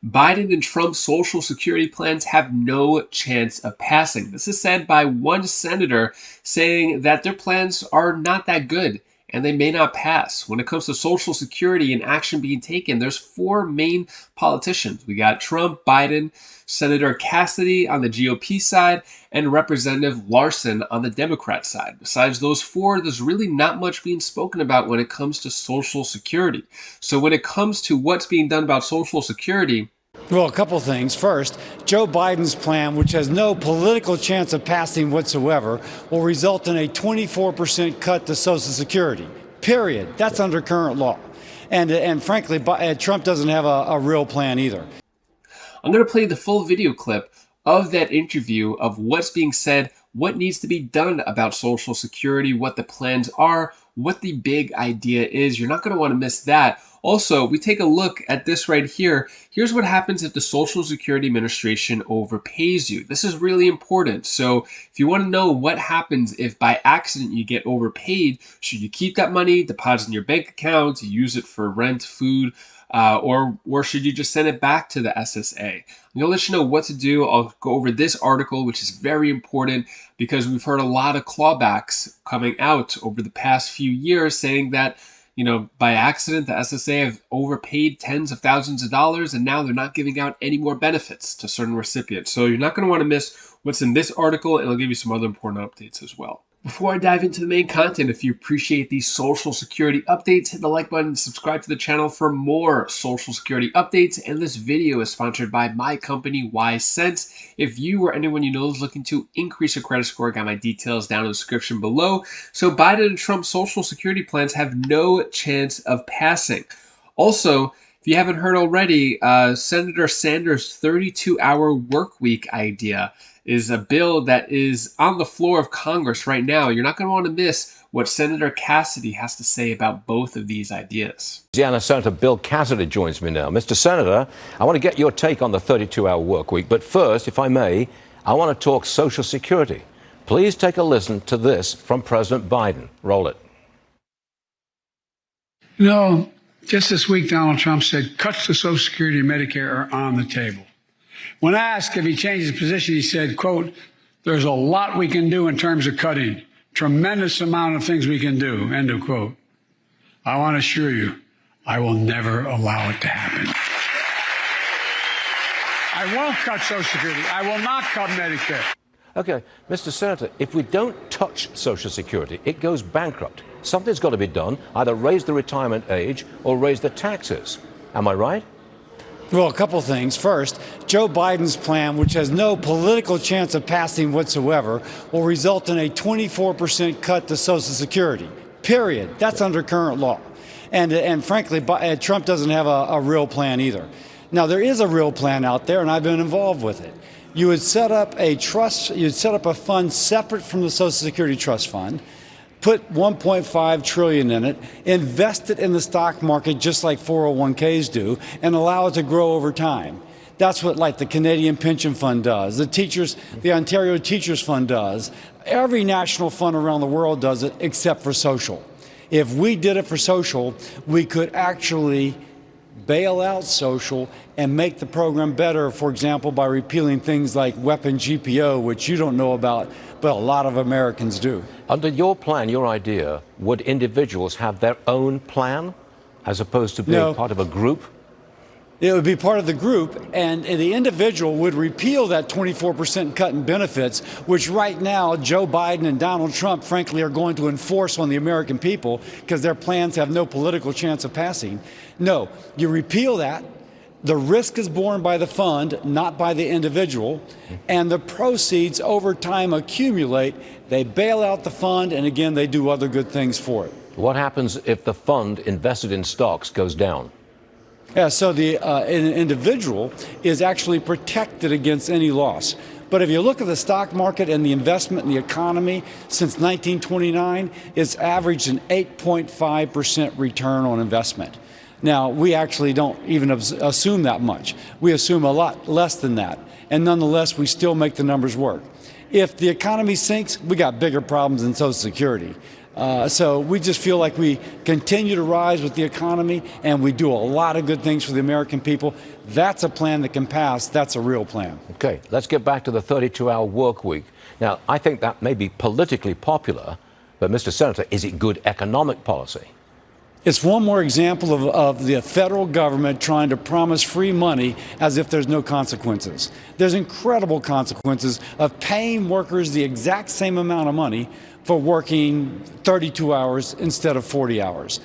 Biden and Trump's Social Security plans have no chance of passing. This is said by one senator saying that their plans are not that good and they may not pass. When it comes to Social Security and action being taken, there's four main politicians. We got Trump, Biden, Senator Cassidy on the GOP side, and Representative Larson on the Democrat side. Besides those four, there's really not much being spoken about when it comes to Social Security. So when it comes to what's being done about Social Security, well, a couple things. First, Joe Biden's plan, which has no political chance of passing whatsoever, will result in a 24% cut to Social Security, period. That's under current law. And frankly, Trump doesn't have a real plan either. I'm going to play the full video clip of that interview of what's being said, what needs to be done about Social Security, what the plans are, what the big idea is. You're not going to want to miss that. Also, we take a look at this right here. Here's what happens if the Social Security Administration overpays you. This is really important. So if you want to know what happens if by accident you get overpaid, should you keep that money, deposit in your bank account, use it for rent, food, or should you just send it back to the SSA? I'm going to let you know what to do. I'll go over this article, which is very important because we've heard a lot of clawbacks coming out over the past few years saying that, by accident, the SSA have overpaid tens of thousands of dollars and now they're not giving out any more benefits to certain recipients. So you're not going to want to miss what's in this article, and I'll give you some other important updates as well. Before I dive into the main content, if you appreciate these Social Security updates, hit the like button and subscribe to the channel for more Social Security updates. And this video is sponsored by my company, WiseSense. If you or anyone you know is looking to increase your credit score, I got my details down in the description below. So Biden and Trump's Social Security plans have no chance of passing. Also, if you haven't heard already, Senator Sanders' 32-hour work week idea is a bill that is on the floor of Congress right now. You're not going to want to miss what Senator Cassidy has to say about both of these ideas. Louisiana Senator Bill Cassidy joins me now. Mr. Senator, I want to get your take on the 32-hour work week. But first, if I may, I want to talk Social Security. Please take a listen to this from President Biden. Roll it. Just this week, Donald Trump said cuts to Social Security and Medicare are on the table. When asked if he changed his position, he said, quote, "There's a lot we can do in terms of cutting. Tremendous amount of things we can do," end of quote. I want to assure you, I will never allow it to happen. I won't cut Social Security. I will not cut Medicare. Okay, Mr. Senator, if we don't touch Social Security, it goes bankrupt. Something's got to be done, either raise the retirement age or raise the taxes. Am I right? Well, a couple things. First, Joe Biden's plan, which has no political chance of passing whatsoever, will result in a 24% cut to Social Security, period. That's under current law. And frankly, Trump doesn't have a real plan either. Now, there is a real plan out there, and I've been involved with it. You would set up a trust, you'd set up a fund separate from the Social Security Trust Fund, put $1.5 trillion in it, invest it in the stock market just like 401ks do, and allow it to grow over time. That's what like the Canadian Pension Fund does, the Ontario Teachers Fund does. Every national fund around the world does it except for social. If we did it for social, we could actually bail out social and make the program better, for example, by repealing things like weapon GPO, which you don't know about, but a lot of Americans do. Under your plan, your idea, would individuals have their own plan as opposed to being part of a group? It would be part of the group, and the individual would repeal that 24% cut in benefits, which right now Joe Biden and Donald Trump, frankly, are going to enforce on the American people because their plans have no political chance of passing. No, you repeal that. The risk is borne by the fund, not by the individual, and the proceeds over time accumulate. They bail out the fund, and again, they do other good things for it. What happens if the fund invested in stocks goes down? Yeah, so the individual is actually protected against any loss. But if you look at the stock market and the investment in the economy since 1929, it's averaged an 8.5% return on investment. Now, we actually don't even assume that much. We assume a lot less than that. And nonetheless, we still make the numbers work. If the economy sinks, we got bigger problems than Social Security. So we just feel like we continue to rise with the economy, and we do a lot of good things for the American people. That's a plan that can pass. That's a real plan. Okay, let's get back to the 32-hour work week. Now, I think that may be politically popular, but Mr. Senator, is it good economic policy? It's one more example of the federal government trying to promise free money as if there's no consequences. There's incredible consequences of paying workers the exact same amount of money for working 32 hours instead of 40 hours.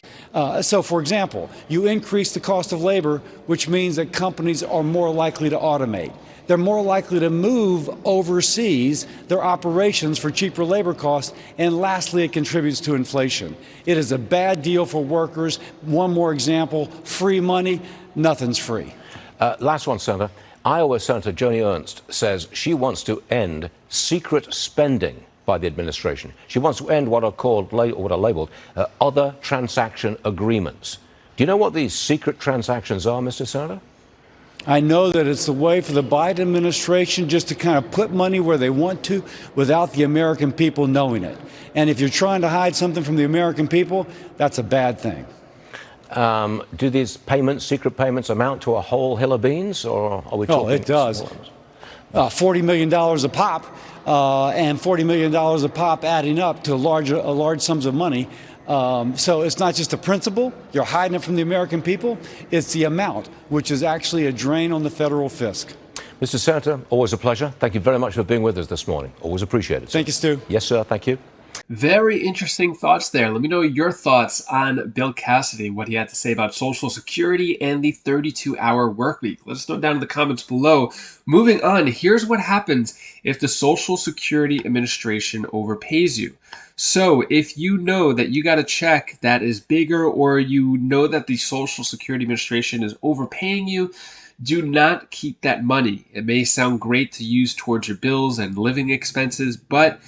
So, for example, you increase the cost of labor, which means that companies are more likely to automate. They're more likely to move overseas their operations for cheaper labor costs. And lastly, it contributes to inflation. It is a bad deal for workers. One more example, free money, nothing's free. Last one, Senator. Iowa Senator Joni Ernst says she wants to end secret spending by the administration. She wants to end what are labeled other transaction agreements. Do you know what these secret transactions are, Mr. Senator? I know that it's the way for the Biden administration just to kind of put money where they want to without the American people knowing it. And if you're trying to hide something from the American people, that's a bad thing. Do these payments, secret payments, amount to a whole hill of beans, or are we talking? Oh, it does. $40 million a pop, and $40 million a pop adding up to large sums of money. So it's not just the principle, you're hiding it from the American people, it's the amount, which is actually a drain on the federal fisc. Mr. Senator, always a pleasure. Thank you very much for being with us this morning. Always appreciated. Thank you, Stu. Yes, sir. Thank you. Very interesting thoughts there. Let me know your thoughts on Bill Cassidy, what he had to say about Social Security and the 32-hour work week. Let us know down in the comments below. Moving on, here's what happens if the Social Security Administration overpays you. So if you know that you got a check that is bigger, or you know that the Social Security Administration is overpaying you, do not keep that money. It may sound great to use towards your bills and living expenses, but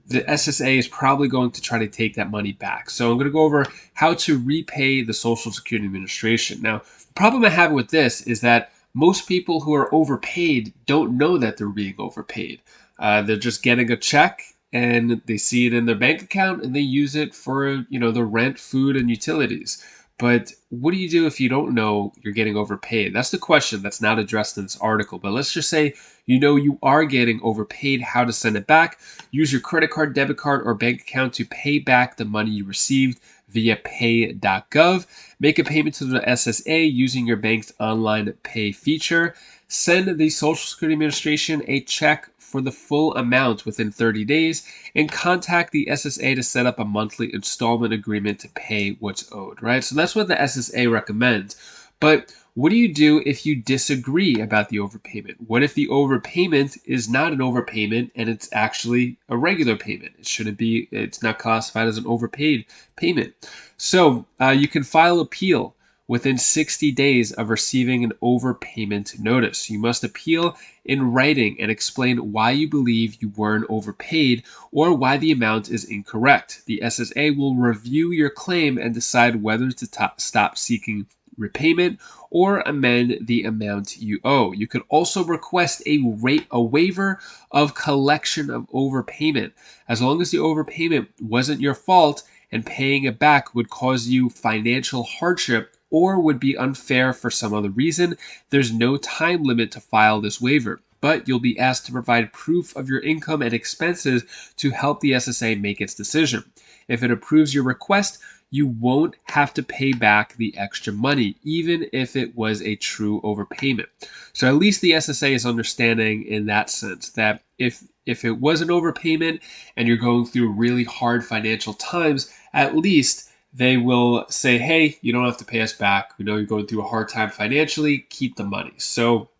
the SSA is probably going to try to take that money back. So I'm going to go over how to repay the Social Security Administration. Now, the problem I have with this is that most people who are overpaid don't know that they're being overpaid. They're just getting a check and they see it in their bank account and they use it for, the rent, food, and utilities. But what do you do if you don't know you're getting overpaid? That's the question that's not addressed in this article. But let's just say you are getting overpaid, how to send it back. Use your credit card, debit card, or bank account to pay back the money you received via pay.gov. Make a payment to the SSA using your bank's online pay feature. Send the Social Security Administration a check for the full amount within 30 days, and contact the SSA to set up a monthly installment agreement to pay what's owed, right? So that's what the SSA recommends. But what do you do if you disagree about the overpayment? What if the overpayment is not an overpayment and it's actually a regular payment? It's not classified as an overpaid payment. So you can file appeal within 60 days of receiving an overpayment notice. You must appeal in writing and explain why you believe you weren't overpaid or why the amount is incorrect. The SSA will review your claim and decide whether to stop seeking repayment or amend the amount you owe. You could also request a waiver of collection of overpayment. As long as the overpayment wasn't your fault and paying it back would cause you financial hardship or would be unfair for some other reason, there's no time limit to file this waiver. But you'll be asked to provide proof of your income and expenses to help the SSA make its decision. If it approves your request, you won't have to pay back the extra money, even if it was a true overpayment. So at least the SSA is understanding in that sense that if it was an overpayment and you're going through really hard financial times, at least they will say, hey, you don't have to pay us back. We know you're going through a hard time financially. Keep the money. So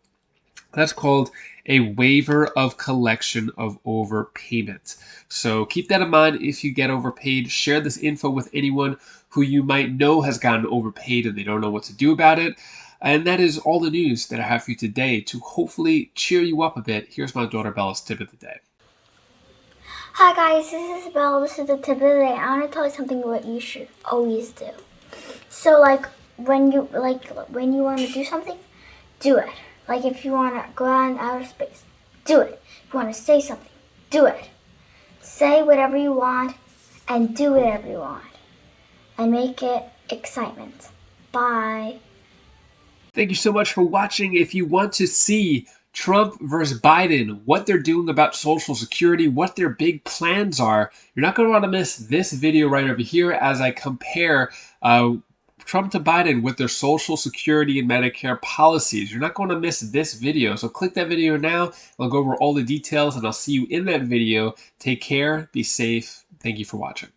that's called a waiver of collection of overpayment. So keep that in mind if you get overpaid. Share this info with anyone who you might know has gotten overpaid and they don't know what to do about it. And that is all the news that I have for you today to hopefully cheer you up a bit. Here's my daughter Bella's tip of the day. Hi guys, this is Bella. This is the tip of the day. I want to tell you something what you should always do. So when you want to do something, do it. Like if you want to go out in outer space, do it. If you want to say something, do it. Say whatever you want and do whatever you want. And make it excitement. Bye. Thank you so much for watching. If you want to see Trump versus Biden, what they're doing about Social Security, what their big plans are, you're not going to want to miss this video right over here as I compare Trump to Biden with their Social Security and Medicare policies. You're not going to miss this video. So click that video now. I'll go over all the details and I'll see you in that video. Take care. Be safe. Thank you for watching.